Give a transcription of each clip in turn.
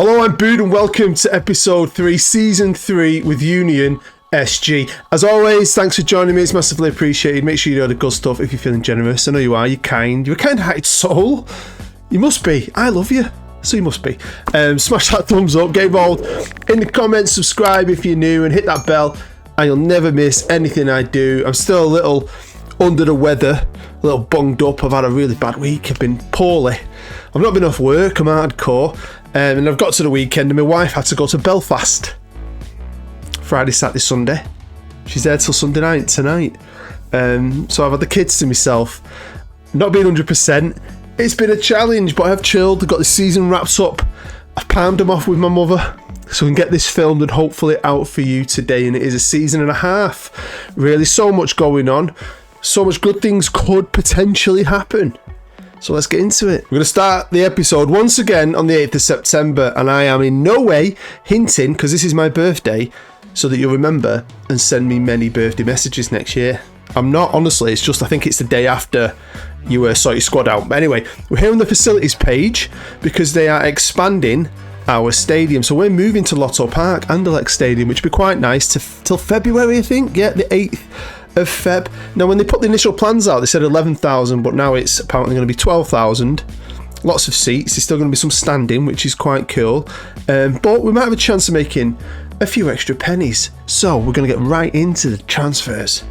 Hello, I'm Bood and welcome to episode 3, season 3 with Union SG. As always, thanks for joining me. It's massively appreciated. Make sure you do the good stuff if you're feeling generous. I know you are. You're kind. You're a kind-hearted soul. You must be. I love you. So you must be. Smash that thumbs up. Get involved in the comments. Subscribe if you're new and hit that bell and you'll never miss anything I do. I'm still a little under the weather, a little bunged up. I've had a really bad week. I've been poorly. I've not been off work. I'm hardcore. And I've got to the weekend and my wife had to go to Belfast. Friday, Saturday, Sunday. She's there till Sunday night tonight. So I've had the kids to myself. Not being 100%. It's been a challenge, but I've chilled. I've got the season wrapped up. I've palmed them off with my mother so we can get this filmed and hopefully out for you today. And it is a season and a half. Really, so much going on. So much good things could potentially happen. So let's get into it. We're going to start the episode once again on the 8th of September, and I am in no way hinting, because this is my birthday, so that you'll remember and send me many birthday messages next year. I'm not, honestly, it's just I think it's the day after you sort your squad out. But anyway, we're here on the facilities page because they are expanding our stadium. So we're moving to Lotto Park, Anderlecht Stadium, which would be quite nice till February, I think. Yeah, the 8th of Feb. Now, when they put the initial plans out, they said 11,000, but now it's apparently going to be 12,000. Lots of seats. There's still going to be some standing, which is quite cool. But we might have a chance of making a few extra pennies. So we're going to get right into the transfers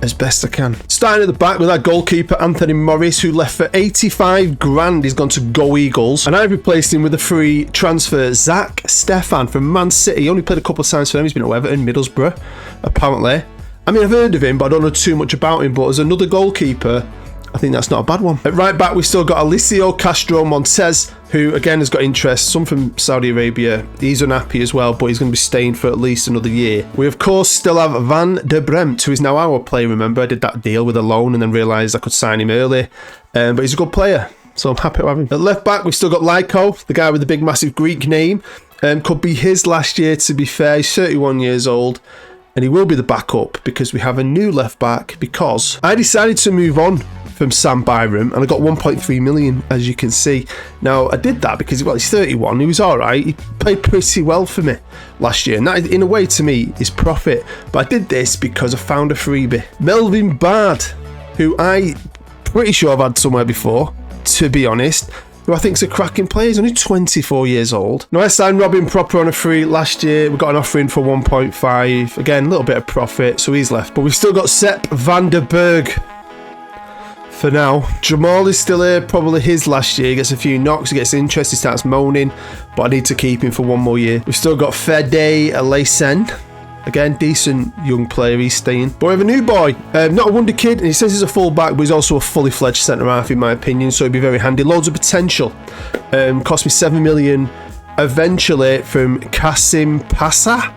as best I can. Starting at the back with our goalkeeper, Anthony Morris, who left for 85 grand. He's gone to Go Eagles. And I've replaced him with a free transfer, Zach Stefan from Man City. He only played a couple of times for them. He's been at Everton, Middlesbrough, apparently. I mean, I've heard of him, but I don't know too much about him. But as another goalkeeper, I think that's not a bad one. At right back, we've still got Alicio Castro Montez, who again has got interest, some from Saudi Arabia. He's unhappy as well, but he's going to be staying for at least another year. We, of course, still have Van der Bremt, who is now our player. Remember, I did that deal with a loan and then realised I could sign him early. But he's a good player, so I'm happy to have him. At left back, we've still got Lyko, the guy with the big, massive Greek name. Could be his last year, to be fair. He's 31 years old. And he will be the backup because we have a new left back, because I decided to move on from Sam Byram and I got 1.3 million, as you can see. Now, I did that because, well, he's 31. He was all right. He played pretty well for me last year. And that, in a way, to me, is profit. But I did this because I found a freebie. Melvin Bard, who I pretty sure I've had somewhere before, to be honest, who I think is a cracking player. He's only 24 years old. Now, I signed Robin Proper on a free last year. We got an offer in for 1.5. Again, a little bit of profit, so he's left. But we've still got Sepp van der Berg for now. Jamal is still here, probably his last year. He gets a few knocks, he gets interest, he starts moaning, but I need to keep him for one more year. We've still got Fede Aleysen. Again, decent young player, he's staying. But we have a new boy, not a wonder kid, and he says he's a full back, but he's also a fully fledged centre-half in my opinion, so he'd be very handy. Loads of potential. Cost me 7 million eventually from Kasim Passa.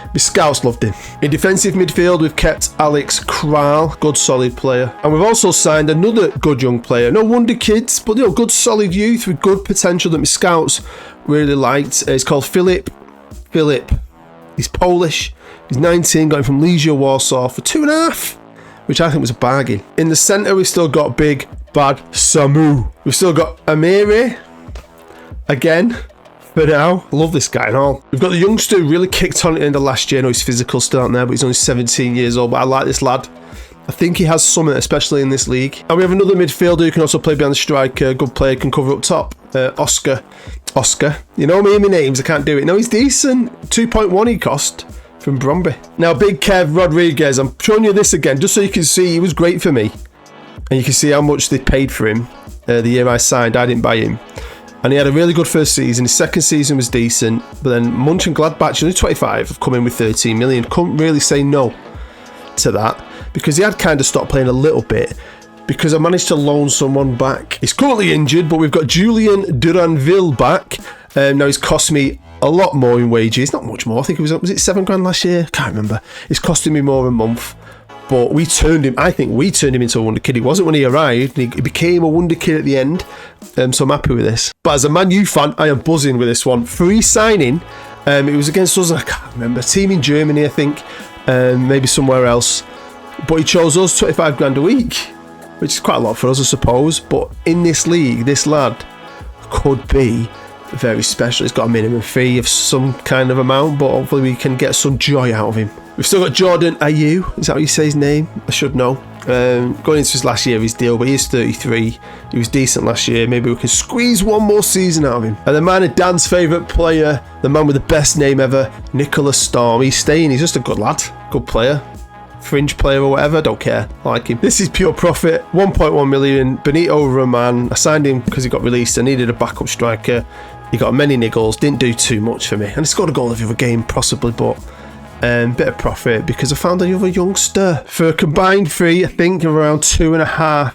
My scouts loved him. In defensive midfield, we've kept Alex Kral, good solid player. And we've also signed another good young player. No wonder kids, but good solid youth with good potential that my scouts really liked. It's called Filip. He's Polish, he's 19, got him from Legia Warsaw for 2.5, which I think was a bargain. In the centre, we've still got Big Bad Samu. We've still got Amiri, again, for now. I love this guy and all. We've got the youngster who really kicked on at the end of last year. I know he's physical still out there, but he's only 17 years old, but I like this lad. I think he has something, especially in this league. And we have another midfielder who can also play behind the striker, good player, can cover up top. Oscar. You know me and my names, I can't do it. No, he's decent. 2.1 he cost from Bromby. Now, Big Kev Rodriguez, I'm showing you this again, just so you can see he was great for me. And you can see how much they paid for him the year I signed. I didn't buy him. And he had a really good first season. His second season was decent. But then Mönchengladbach, only 25, have come in with 13 million. Couldn't really say no to that, because he had kind of stopped playing a little bit, because I managed to loan someone back. He's currently injured, but we've got Julian Duranville back. Now he's cost me a lot more in wages, not much more. I think it was it 7 grand last year? Can't remember. It's costing me more a month, but I think we turned him into a wonder kid. It wasn't when he arrived, he became a wonder kid at the end. So I'm happy with this. But as a Man U fan, I am buzzing with this one. Free signing. It was against us, I can't remember, a team in Germany, I think, maybe somewhere else. But he chose us 25 grand a week, which is quite a lot for us, I suppose. But in this league, this lad could be very special. He's got a minimum fee of some kind of amount, but hopefully we can get some joy out of him. We've still got Jordan Ayew. Is that how you say his name? I should know. Going into his last year of his deal, but he is 33. He was decent last year. Maybe we can squeeze one more season out of him. And then mine and Dan's favourite player, the man with the best name ever, Nicholas Storm. He's staying. He's just a good lad. Good player. Fringe player or whatever, don't care. I like him. This is pure profit. 1.1 million. Benito Roman. I signed him because he got released. I needed a backup striker. He got many niggles. Didn't do too much for me. And he scored a goal every other game, possibly, but bit of profit because I found another youngster for a combined fee, I think, of around 2.5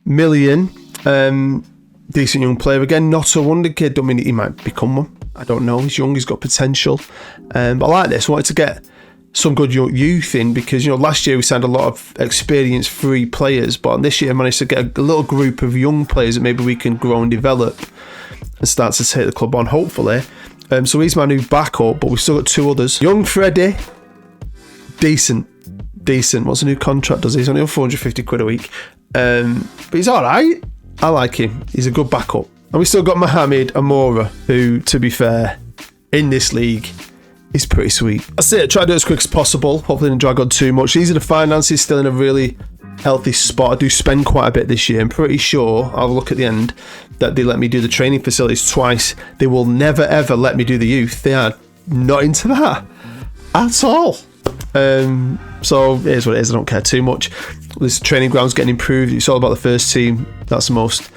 million. Decent young player. Again, not a wonder kid. Don't mean he might become one. I don't know. He's young. He's got potential. But I like this. I wanted to get some good youth in because, you know, last year we signed a lot of experienced free players, but this year I managed to get a little group of young players that maybe we can grow and develop and start to take the club on, hopefully. So he's my new backup, but we've still got 2 others. Young Freddie, decent. What's a new contract? Does he? He's only on 450 quid a week, but he's all right. I like him. He's a good backup. And we still got Mohamed Amora, who, to be fair, in this league, is pretty sweet. That's it. Try to do it as quick as possible. Hopefully didn't drag on too much. These are the finances, still in a really healthy spot. I do spend quite a bit this year. I'm pretty sure, I'll look at the end, that they let me do the training facilities twice. They will never ever let me do the youth. They are not into that at all. So it is what it is. I don't care too much. This training ground's getting improved. It's all about the first team. That's the most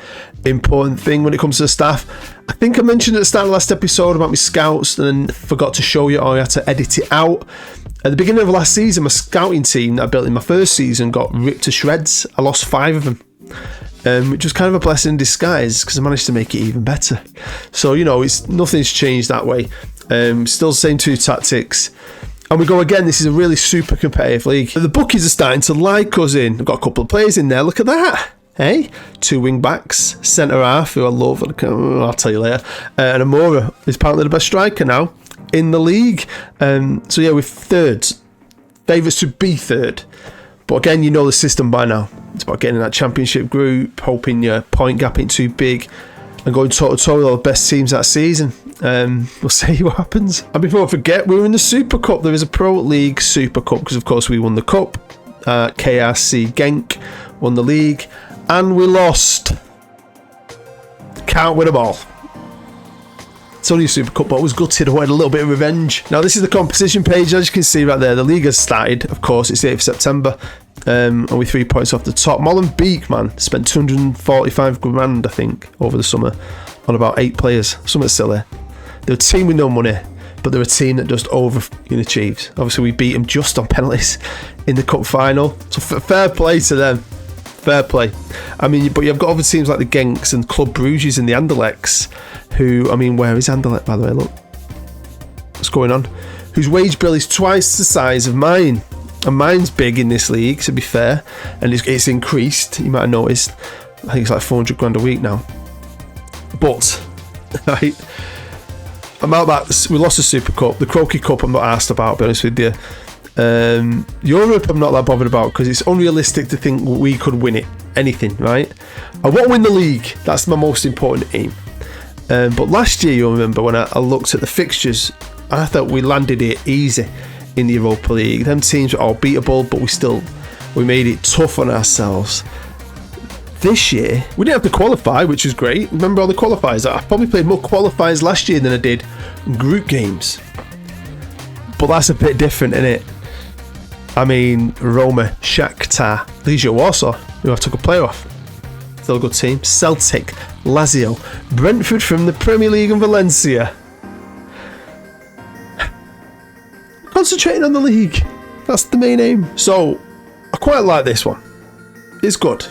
important thing when it comes to the staff. I think I mentioned at the start of the last episode about my scouts and then forgot to show you, or I had to edit it out. At the beginning of last season, my scouting team that I built in my first season got ripped to shreds. I lost 5 of them, which was kind of a blessing in disguise because I managed to make it even better. So, you know, nothing's changed that way. Still the same 2 tactics. And we go again. This is a really super competitive league. The bookies are starting to like us in. I've got a couple of players in there. Look at that. Hey, 2 wing backs, centre half, who I love. I'll tell you later. And Amora is apparently the best striker now in the league. So yeah, we're third. Favourites to be third. But again, you know the system by now. It's about getting in that championship group, hoping your point gap ain't too big, and going toe-to-toe with all the best teams that season. We'll see what happens. And before I forget, we were in the Super Cup. There is a Pro League Super Cup because, of course, we won the Cup. KRC Genk won the league. And we lost. Can't win them all. It's only a Super Cup, but I was gutted. I wanted a little bit of revenge. Now, this is the competition page. As you can see right there, the league has started. Of course, it's the 8th of September. And with 3 points off the top. Molenbeek, man, spent 245 grand, I think, over the summer on about 8 players. Something silly. They're a team with no money, but they're a team that just overachieves. Obviously, we beat them just on penalties in the cup final. So fair play to them. Fair play. I mean, but you've got other teams like the Genks and Club Bruges and the Anderlechts, who, I mean, where is Anderlecht, by the way? Look. What's going on? Whose wage bill is twice the size of mine. And mine's big in this league, to be fair. And it's increased. You might have noticed. I think it's like 400 grand a week now. But, right, I'm out that. We lost the Super Cup. The Croaky Cup I'm not asked about, to be honest with you. Europe I'm not that bothered about because it's unrealistic to think we could win it. Anything, right? I want to win the league. That's my most important aim. But last year, you'll remember when I looked at the fixtures, I thought we landed it easy in the Europa League. Them teams were all beatable, but we made it tough on ourselves. This year, we didn't have to qualify, which was great. Remember all the qualifiers? I probably played more qualifiers last year than I did group games. But that's a bit different, isn't it? I mean, Roma, Shakhtar, Legia Warsaw, who I took a player off. Still a good team. Celtic, Lazio, Brentford from the Premier League and Valencia. Concentrating on the league. That's the main aim. So, I quite like this one. It's good.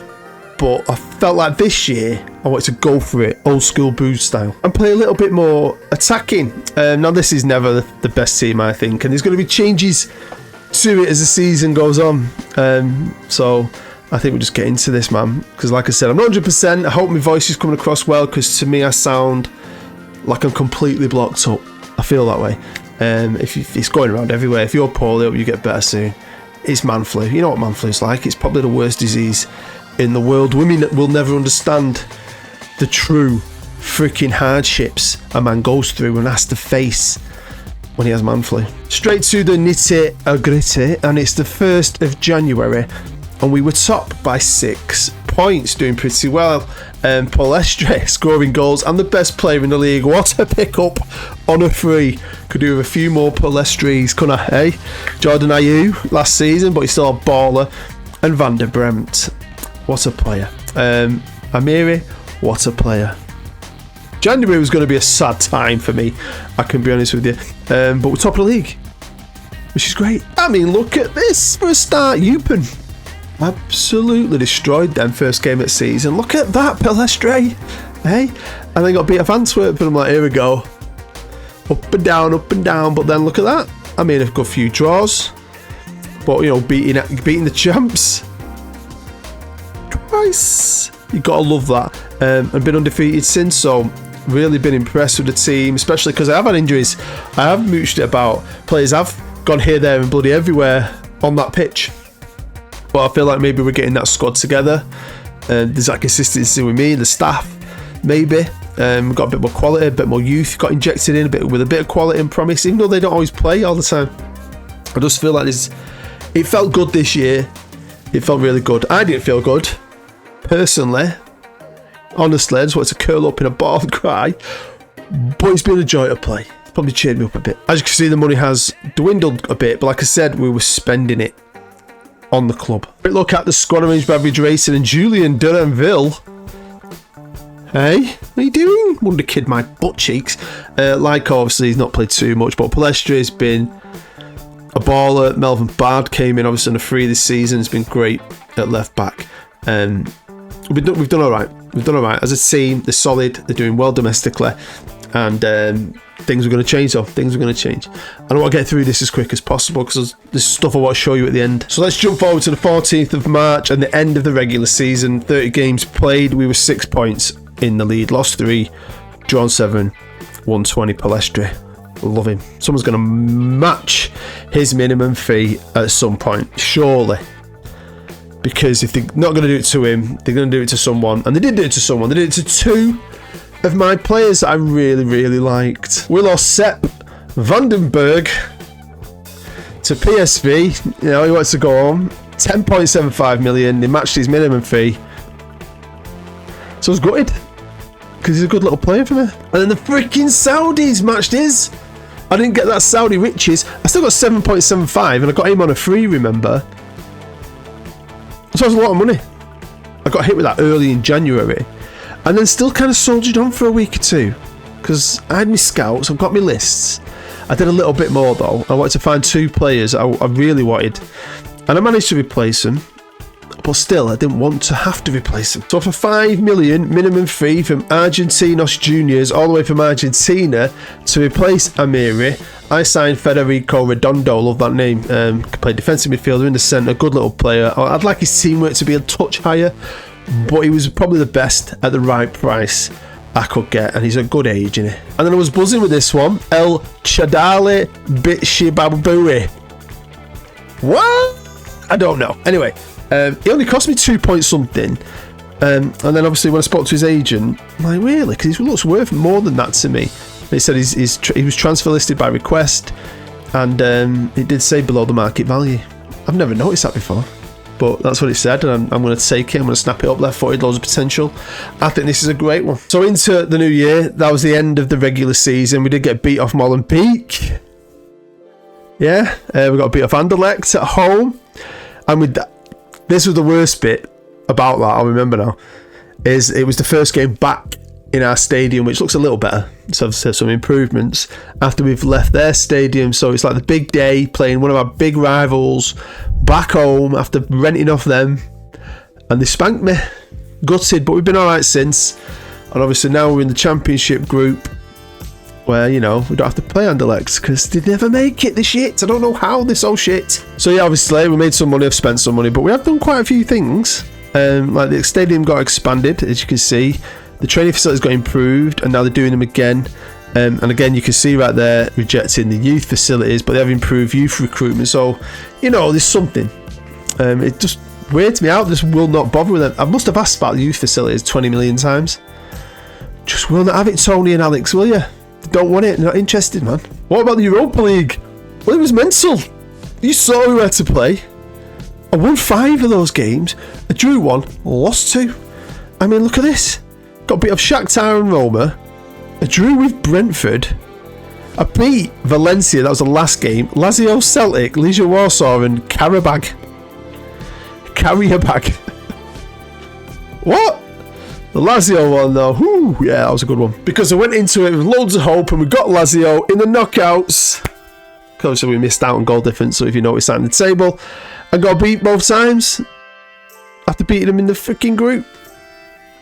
But I felt like this year, I wanted to go for it, old school Booze style, and play a little bit more attacking. Now, this is never the best team, I think, and there's going to be changes to it as the season goes on. So I think we'll just get into this, man, because like I said, I'm not 100%. I hope my voice is coming across well, because to me I sound like I'm completely blocked up. I feel that way. If it's going around everywhere. If you're poorly, I hope you get better soon. It's man flu. You know what man flu is like. It's probably the worst disease in the world. Women will never understand the true freaking hardships a man goes through and has to face when he has man flu. Straight to the nitty-gritty, and it's the 1st of January, and we were top by 6 points, doing pretty well. Palestre scoring goals and the best player in the league. What a pickup on a free. Could do with a few more Palestres, couldn't I? Hey, Jordan Ayew last season, but he's still a baller. And Van der Bremt, what a player. Amiri, what a player. January was going to be a sad time for me, I can be honest with you. But we're top of the league, which is great. I mean, look at this for a start. Eupen absolutely destroyed them first game of the season. Look at that, Palestre. Hey? And they got beat off Antwerp, and I'm like, here we go. Up and down, up and down. But then look at that. I mean, a good few draws. But, you know, beating the champs twice. You got to love that. And been undefeated since, so really been impressed with the team, especially because I have had injuries. I have mooched it about. Players have gone here, there and bloody everywhere on that pitch. But I feel like maybe we're getting that squad together. There's that consistency with me, the staff, maybe. We've got a bit more quality, a bit more youth got injected in, with a bit of quality and promise, even though they don't always play all the time. I just feel like it felt good this year. It felt really good. I didn't feel good, personally. Honestly, I just wanted to curl up in a ball and cry. But it's been a joy to play. It's probably cheered me up a bit. As you can see, the money has dwindled a bit, but like I said, we were spending it on the club. Look at the squad arranged by Average Racing and Julian Duranville. Hey, what are you doing? Wonder Kid, my butt cheeks. Like, obviously, he's not played too much, but Palestre has been a baller. Melvin Bard came in, obviously, on a free this season. It's been great at left back. We've done all right. We've done all right. As a team, they're solid. They're doing well domestically. And things are going to change, though. Things are going to change. And I want to get through this as quick as possible because there's stuff I want to show you at the end. So let's jump forward to the 14th of March and the end of the regular season. 30 games played. We were 6 points in the lead. Lost 3, drawn 7, won 20. Palestre. Love him. Someone's going to match his minimum fee at some point, surely. Because if they're not going to do it to him, they're going to do it to someone. And they did do it to someone. They did it to 2 of my players that I really, really liked. We lost Sepp Vandenberg to PSV. You know, he wants to go home. 10.75 million. They matched his minimum fee. So I was gutted. Because he's a good little player for me. And then the freaking Saudis matched his. I didn't get that Saudi riches. I still got 7.75 and I got him on a free, remember? So it was a lot of money. I got hit with that early in January. And then still kind of soldiered on for a week or two. Because I had my scouts, I've got my lists. I did a little bit more though. I wanted to find 2 players I really wanted. And I managed to replace them. But still, I didn't want to have to replace them. So for 5 million minimum fee from Argentinos Juniors, all the way from Argentina, to replace Amiri, I signed Federico Redondo. Love that name. Played defensive midfielder in the centre. Good little player. I'd like his teamwork to be a touch higher, but he was probably the best at the right price I could get, and he's a good age, isn't he? And then I was buzzing with this one, El Chadale Bitshibabuwe. What? I don't know. Anyway, he only cost me 2 point something. And then obviously when I spoke to his agent, I'm like, really? Because he looks worth more than that to me. And he said he was transfer listed by request, and it did say below the market value. I've never noticed that before, but that's what it said, and I'm going to take it. I'm going to snap it up, left-footed, loads of potential. I think this is a great one. So into the new year, that was the end of the regular season. We did get beat off Molenbeek. Yeah, we got beat off Anderlecht at home. And with that, this was the worst bit about that, I remember now, is it was the first game back in our stadium, which looks a little better. So I've said some improvements after we've left their stadium. So it's like the big day, playing one of our big rivals back home after renting off them. And they spanked me. Gutted, but we've been alright since. And obviously now we're in the championship group, where, you know, we don't have to play Anderlecht because they never make it, the shit. I don't know how they're so shit. So yeah, obviously we made some money, I've spent some money, but we have done quite a few things. Like the stadium got expanded, as you can see. The training facilities got improved, and now they're doing them again. And again, you can see right there, rejecting the youth facilities, but they have improved youth recruitment. So, you know, there's something. It just weirds me out. This will not bother with them. I must have asked about the youth facilities 20 million times. Just will not have it, Tony and Alex, will you? They don't want it, they're not interested, man. What about the Europa League? Well, it was mental. You saw who had to play. I won 5 of those games. I drew 1, lost 2. I mean, look at this. Got beat off Shakhtar and Roma. I drew with Brentford. I beat Valencia, that was the last game. Lazio, Celtic, Legia Warsaw and Karabag. What? The Lazio one though, whew, yeah, that was a good one. Because I went into it with loads of hope and we got Lazio in the knockouts. Obviously we missed out on goal difference, so if you notice that in the table. I got beat both times after beating them in the freaking group.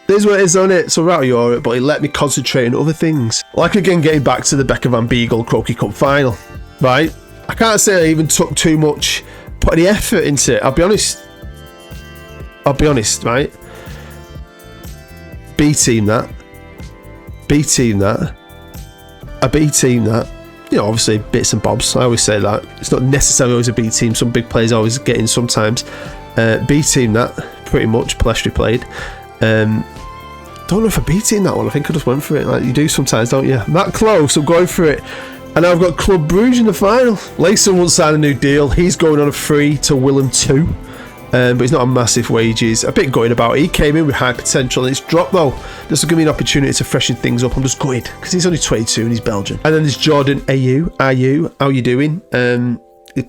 There's what it is, on it. So we're out of Europe, but it let me concentrate on other things. Like again, getting back to the Becker Van Beagle Croaky Cup final, right? I can't say I even took too much, put any effort into it. I'll be honest, right? B-team that. A B-team that. You know, obviously bits and bobs. I always say that. It's not necessarily always a B team. Some big players always get in sometimes. B team that, pretty much. Palestri played. Don't know if I B team that one. I think I just went for it. Like you do sometimes, don't you? That close, I'm going for it. And now I've got Club Brugge in the final. Layson won't sign a new deal. He's going on a free to Willem 2. But he's not on massive wages. A bit gutted about it. He came in with high potential and it's dropped though. This will give me an opportunity to freshen things up. I'm just gutted because he's only 22 and he's Belgian. And then there's Jordan Ayew. How you doing?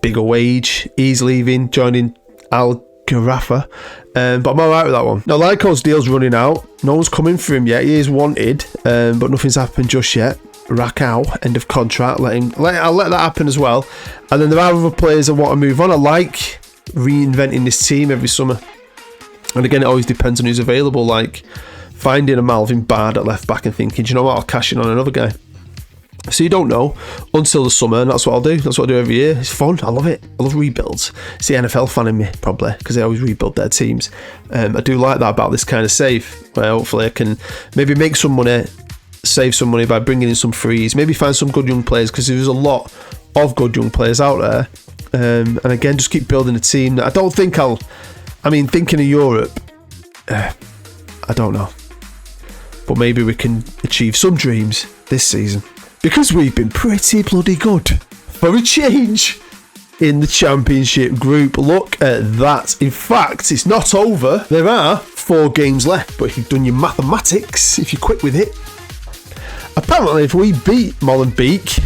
Bigger wage. He's leaving, joining Al Gharafa. But I'm alright with that one. Now Lyko's deal's running out. No one's coming for him yet. He is wanted, but nothing's happened just yet. Rakau, end of contract. I'll let that happen as well. And then there are other players that want to move on. I like reinventing this team every summer, and again it always depends on who's available, like finding a Malvin Bard at left back and thinking, do you know what, I'll cash in on another guy. So you don't know until the summer, and that's what I'll do. That's what I do every year. It's fun. I love it. I love rebuilds. It's the NFL fan in me, probably, because they always rebuild their teams. I do like that about this kind of save, where hopefully I can maybe make some money, save some money by bringing in some frees, maybe find some good young players, because there's a lot of good young players out there. And again, just keep building a team that I don't think thinking of Europe, I don't know, but maybe we can achieve some dreams this season, because we've been pretty bloody good for a change in the Championship group. Look at that. In fact, it's not over. There are 4 games left, but if you've done your mathematics, if you're quick with it, apparently if we beat Molenbeek,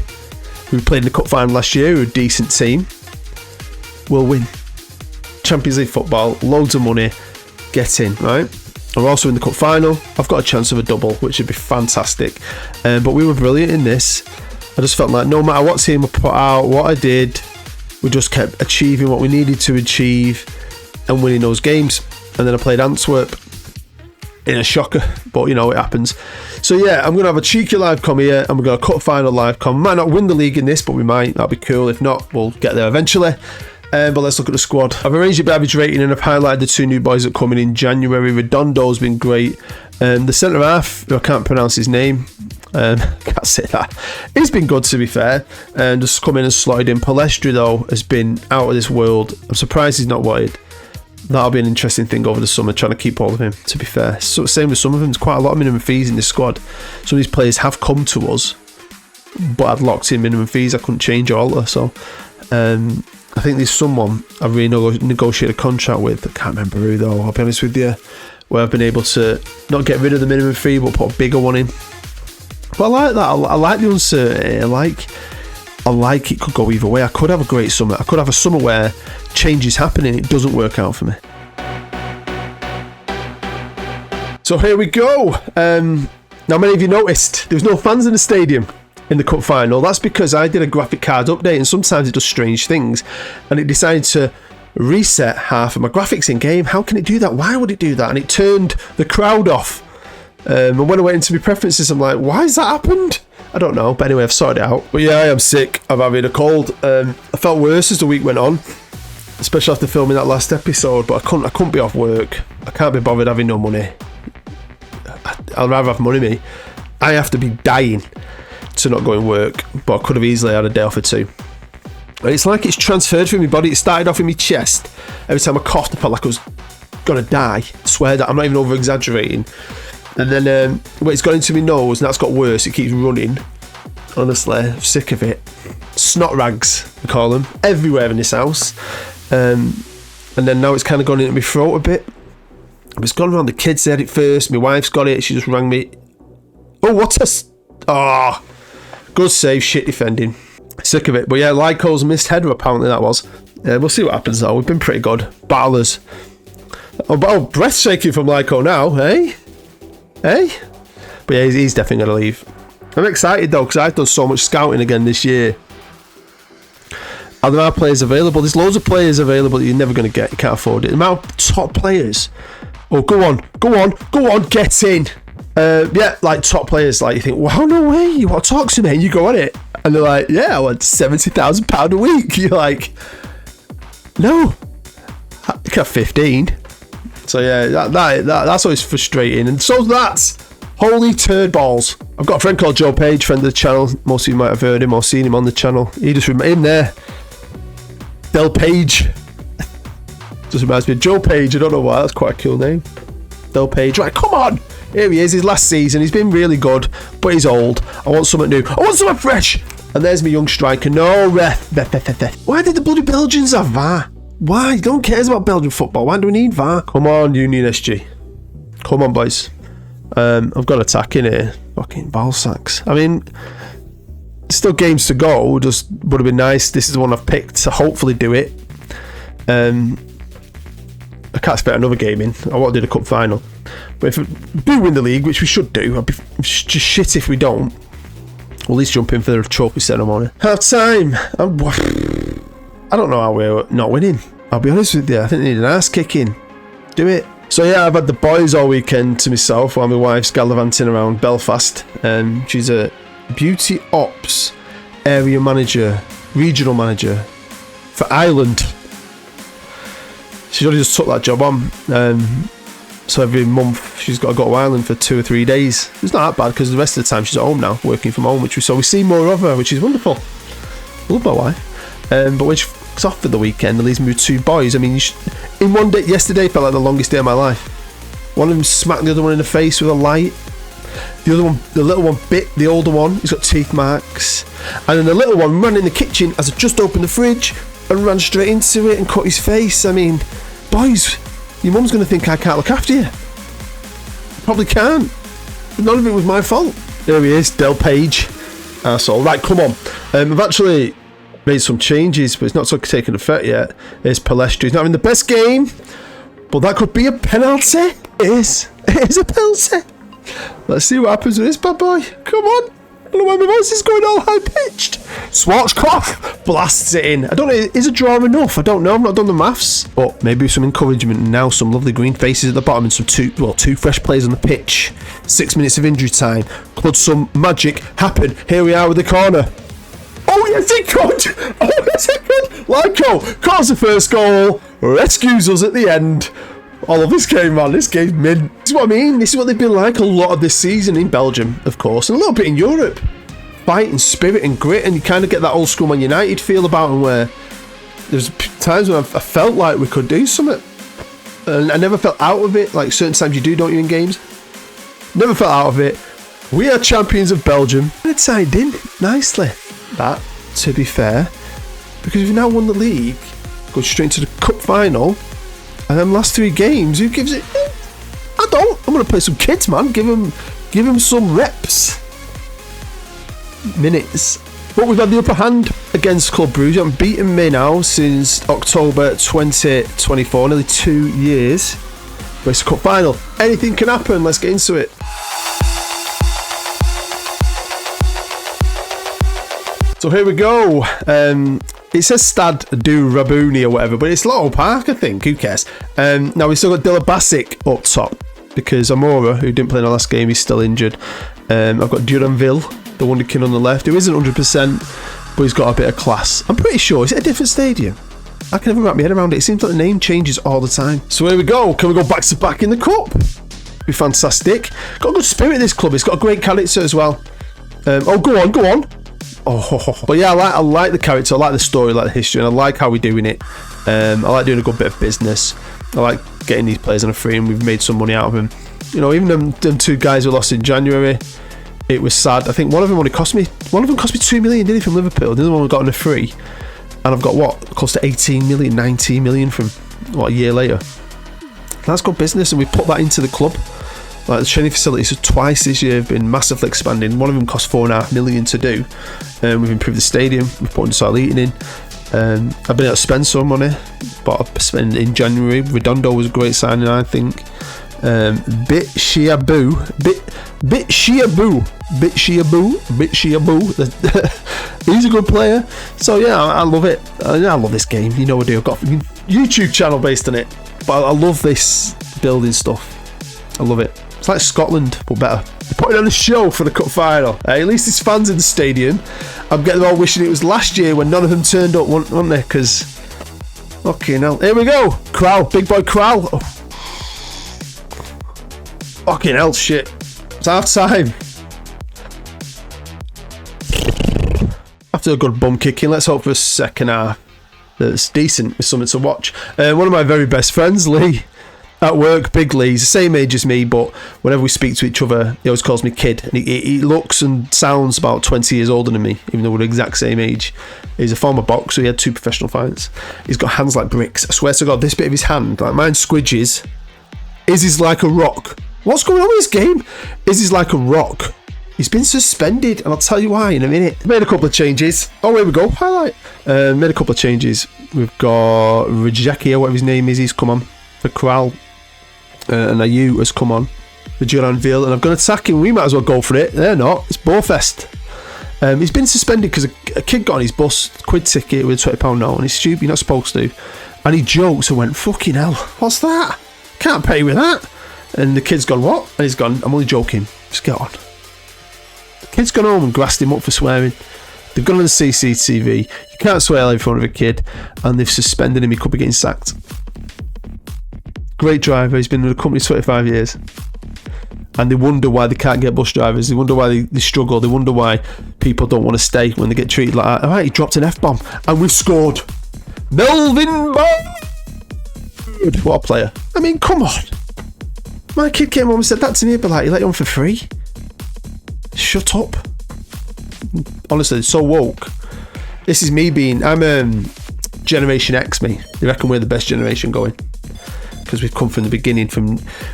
who played in the cup final last year, who are a decent team, we'll win Champions League football, loads of money, get in, right? We're also in the cup final. I've got a chance of a double, which would be fantastic. But we were brilliant in this. I just felt like no matter what team I put out, what I did, we just kept achieving what we needed to achieve and winning those games. And then I played Antwerp in a shocker, but you know, it happens. So yeah, I'm going to have a cheeky live com here, and we're going to cup final live com. Might not win the league in this, but we might. That'd be cool. If not, we'll get there eventually. But let's look at the squad. I've arranged it by average rating, and I've highlighted the 2 new boys that come in January. Redondo's been great. The centre half, I can't pronounce his name. Can't say that. He's been good, to be fair. Just come in and slotted in. Palestri, though, has been out of this world. I'm surprised he's not wanted. That'll be an interesting thing over the summer, trying to keep hold of him, to be fair. So same with some of them. There's quite a lot of minimum fees in this squad. Some of these players have come to us, but I'd locked in minimum fees. I couldn't change or alter. So I think there's someone I've renegotiated a contract with. I can't remember who, though, I'll be honest with you, where I've been able to not get rid of the minimum fee but put a bigger one in. But I like that. I like the uncertainty. I like it could go either way. I could have a great summer. I could have a summer where change is happening, it doesn't work out for me. So here we go. Now many of you noticed there was no fans in the stadium in the cup final. That's because I did a graphic card update, and sometimes it does strange things, and it decided to reset half of my graphics in game. How can it do that? Why would it do that? And it turned the crowd off. And when I went into my preferences, I'm like, why has that happened? I don't know, but anyway, I've sorted it out. But yeah, I am sick of having a cold. I felt worse as the week went on, especially after filming that last episode, but I couldn't be off work. I can't be bothered having no money. I'd rather have money, me. I have to be dying to not go and work, but I could have easily had a day off or 2. And it's like it's transferred through my body. It started off in my chest. Every time I coughed, I felt like I was gonna die. I swear that I'm not even over exaggerating. And then it's got into my nose, and that's got worse. It keeps running. Honestly, I'm sick of it. Snot rags, we call them, everywhere in this house. And then now it's kind of gone into my throat a bit. It's gone around the kids. They had it first. My wife's got it. She just rang me. Oh, what a... good save, shit defending. Sick of it. But yeah, Lyco's missed header, apparently that was. We'll see what happens though. We've been pretty good. Battlers. Oh, breathtaking from Lyco now, eh? But yeah, he's definitely going to leave. I'm excited though, because I've done so much scouting again this year. And there are players available. There's loads of players available that you're never going to get. You can't afford it. The amount of top players. Oh, go on, get in. Yeah, like top players, like you think, wow, no way, you want to talk to me? And you go on it. And they're like, yeah, I want £70,000 a week. You're like, no, I got 15. So yeah, that's always frustrating. And so that's holy turd balls. I've got a friend called Joe Page, friend of the channel. Most of you might have heard him or seen him on the channel. He just reminds him there. Del Page. Just reminds me of Joe Page. I don't know why. That's quite a cool name. Del Page. Right, come on. Here he is. His last season. He's been really good, but he's old. I want something new. I want something fresh. And there's my young striker. No ref. Why did the bloody Belgians have VAR? Why? No one cares about Belgian football. Why do we need VAR? Come on, Union SG. Come on, boys. I've got attack in here. Fucking ball sacks. I mean, still games to go. Just would have been nice. This is the one I've picked to hopefully do it. I can't expect another game in. I want to do the cup final. But if we do win the league, which we should do, I'd be just shit if we don't. We'll at least jump in for the trophy ceremony. Half time. I don't know how we're not winning. I'll be honest with you. I think they need an ass kicking. Do it. So yeah, I've had the boys all weekend to myself while my wife's gallivanting around Belfast. She's a beauty ops area manager, regional manager for Ireland. She's already just took that job on. So every month she's got to go to Ireland for 2 or 3 days. It's not that bad because the rest of the time she's at home now, working from home, we see more of her, which is wonderful. I love my wife. But when she's off for the weekend, it leaves me with 2 boys. I mean, in one day, yesterday felt like the longest day of my life. One of them smacked the other one in the face with a light. The other one, the little one, bit the older one. He's got teeth marks. And then the little one ran in the kitchen as I just opened the fridge and ran straight into it and cut his face. I mean, boys, your mum's going to think I can't look after you. Probably can't. But none of it was my fault. There he is, Del Page. Arsehole. Right, come on. I've actually made some changes, but it's not taken effect yet. It's Palestri. He's not having the best game, but that could be a penalty. It is a penalty. Let's see what happens with this bad boy. Come on. I don't know why my voice is going all high-pitched. Schwarzkopf blasts it in. I don't know, is a draw enough? I don't know, I've not done the maths. But maybe some encouragement now, some lovely green faces at the bottom and some two fresh players on the pitch. 6 minutes of injury time. Could some magic happen? Here we are with the corner. Oh yes it could! Oh yes it could! Lyco calls the first goal, rescues us at the end. I love this game, man. This game's mint. This is what I mean. This is what they've been like a lot of this season in Belgium, of course, and a little bit in Europe. Fight and spirit and grit, and you kind of get that old school Man United feel about them where there's times when I felt like we could do something. And I never felt out of it, like certain times you do, don't you, in games? Never felt out of it. We are champions of Belgium. And it tied in nicely. That, to be fair, because we've now won the league, go straight into the cup final. And then last 3 games, who gives it? I don't. I'm going to play some kids, man. Give them some reps. Minutes. But we've had the upper hand against Club Brugge. I'm beating me now since October 2024, nearly 2 years. But it's a cup final. Anything can happen. Let's get into it. So here we go. It says Stad du Rabuni or whatever, but it's Lotto Park, I think. Who cares? Now we've still got Dilla Basic up top because Amora, who didn't play in the last game, is still injured. I've got Duranville, the wonderkid on the left, who isn't 100%, but he's got a bit of class. I'm pretty sure. Is it a different stadium? I can never wrap my head around it. It seems like the name changes all the time. So here we go. Can we go back to back in the cup? Be fantastic. Got a good spirit, this club. It's got a great character as well. Oh, go on. Oh, but yeah, I like the character, I like the story, I like the history, and I like how we're doing it. I like doing a good bit of business. I like getting these players on a free, and we've made some money out of them. You know, even them two guys who lost in January, it was sad. I think one of them cost me 2 million, didn't he, from Liverpool? The other one we got on a free. And I've got close to 18 million, 19 million from a year later. That's good business, and we put that into the club. Like, the training facilities twice this year have been massively expanding. One of them cost 4.5 million to do. We've improved the stadium. We've put Soil Eating in. I've been able to spend some money, but I spent in January. Redondo was a great signing, I think. Bitshiabu. He's a good player. So yeah, I love it. I love this game. You know I do. I've got a YouTube channel based on it, but I love this building stuff. I love it. It's like Scotland, but better. They're putting on a show for the cup final. At least there's fans in the stadium. I'm getting all wishing it was last year when none of them turned up, weren't they? Because, okay, now here we go. Crowell, big boy Crowell. Oh. Fucking hell, shit. It's half time. After a good bum kicking, let's hope for a second half that's decent with something to watch. One of my very best friends, Lee, at work, Big Lee, he's the same age as me, but whenever we speak to each other, he always calls me kid. And he looks and sounds about 20 years older than me, even though we're the exact same age. He's a former boxer, he had 2 professional fights. He's got hands like bricks. I swear to God, this bit of his hand, like mine squidges, is like a rock. What's going on with this game? Is like a rock. He's been suspended, and I'll tell you why in a minute. Made a couple of changes. Oh, here we go. Highlight. Made a couple of changes. We've got Rajaki, whatever his name is, he's come on for Corral. And Ayu has come on for Duranville, and I've got an attacking. We might as well go for it. They're not. It's Bowfest. He's been suspended because a kid got on his bus quid ticket with a £20 note, and he's stupid. You're not supposed to. And he jokes and went, "Fucking hell, what's that? Can't pay with that." And the kid's gone, "What?" And he's gone, "I'm only joking. Just get on." The kid's gone home and grassed him up for swearing. They've gone on the CCTV. You can't swear in front of a kid, and they've suspended him. He could be getting sacked. Great driver. He's been in the company 25 years. And they wonder why they can't get bus drivers. They wonder why they struggle. They wonder why people don't want to stay when they get treated like that. Alright, he dropped an F-bomb. And we've scored. Melvin Bird. What a player. I mean, come on. My kid came home and said that to me. But like, you let you on for free? Shut up. Honestly, it's so woke. This is me being... I'm Generation X, me. They reckon we're the best generation going. Because we've come from the beginning.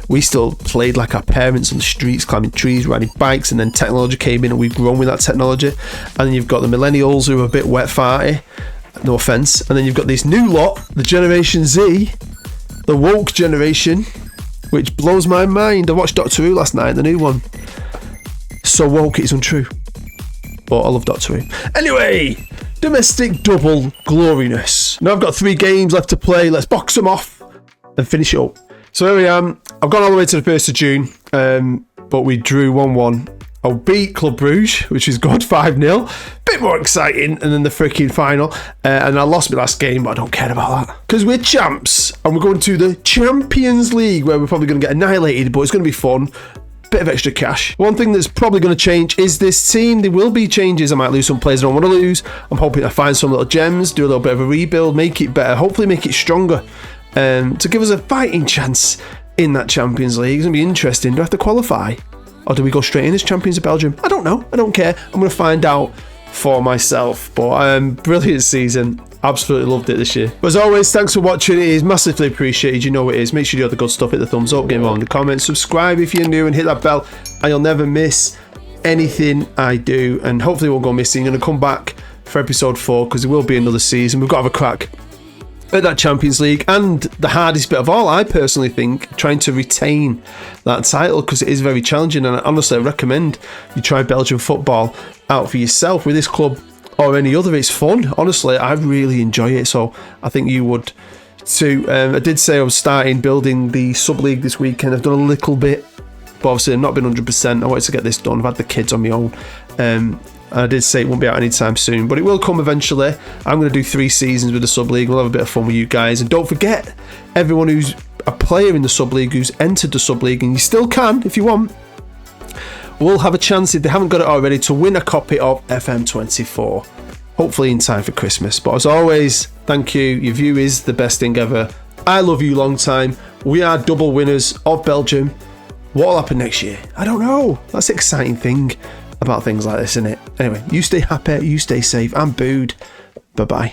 We still played like our parents on the streets, climbing trees, riding bikes, and then technology came in and we've grown with that technology. And then you've got the millennials who are a bit wet farty, no offence, and then you've got this new lot, the Generation Z, the woke generation, which blows my mind. I watched Doctor Who last night, the new one. So woke it's untrue, but I love Doctor Who. Anyway, domestic double gloriness. Now I've got 3 games left to play. Let's box them off and finish it up. So here we am. I've gone all the way to the 1st of June, but we drew 1-1. I beat Club Bruges, which is good, 5-0. Bit more exciting, and then the freaking final. And I lost my last game, but I don't care about that. Because we're champs, and we're going to the Champions League, where we're probably going to get annihilated, but it's going to be fun. Bit of extra cash. One thing that's probably going to change is this team. There will be changes. I might lose some players I don't want to lose. I'm hoping to find some little gems, do a little bit of a rebuild, make it better, hopefully make it stronger. To give us a fighting chance in that Champions League. It's going to be interesting. Do I have to qualify? Or do we go straight in as champions of Belgium? I don't know. I don't care. I'm going to find out for myself. But brilliant season. Absolutely loved it this year. But as always, thanks for watching. It is massively appreciated. You know what it is. Make sure you do the good stuff. Hit the thumbs up. Get involved in the comments. Subscribe if you're new and hit that bell. And you'll never miss anything I do. And hopefully we'll go missing. I'm going to come back for episode 4 because there will be another season. We've got to have a crack at that Champions League, and the hardest bit of all, I personally think, trying to retain that title, because it is very challenging. And honestly, I recommend you try Belgian football out for yourself with this club or any other. It's fun. Honestly, I really enjoy it, so I think you would too. I did say I was starting building the sub-league this weekend. I've done a little bit, but obviously I've not been 100%. I wanted to get this done. I've had the kids on my own. I did say it won't be out anytime soon, but it will come eventually. I'm going to do 3 seasons with the sub-league. We'll have a bit of fun with you guys. And don't forget, everyone who's a player in the sub-league, who's entered the sub-league, and you still can if you want, will have a chance, if they haven't got it already, to win a copy of FM24. Hopefully in time for Christmas. But as always, thank you. Your view is the best thing ever. I love you long time. We are double winners of Belgium. What will happen next year? I don't know. That's the exciting thing about things like this, isn't it? Anyway, you stay happy, you stay safe. I'm Booed. Bye-bye.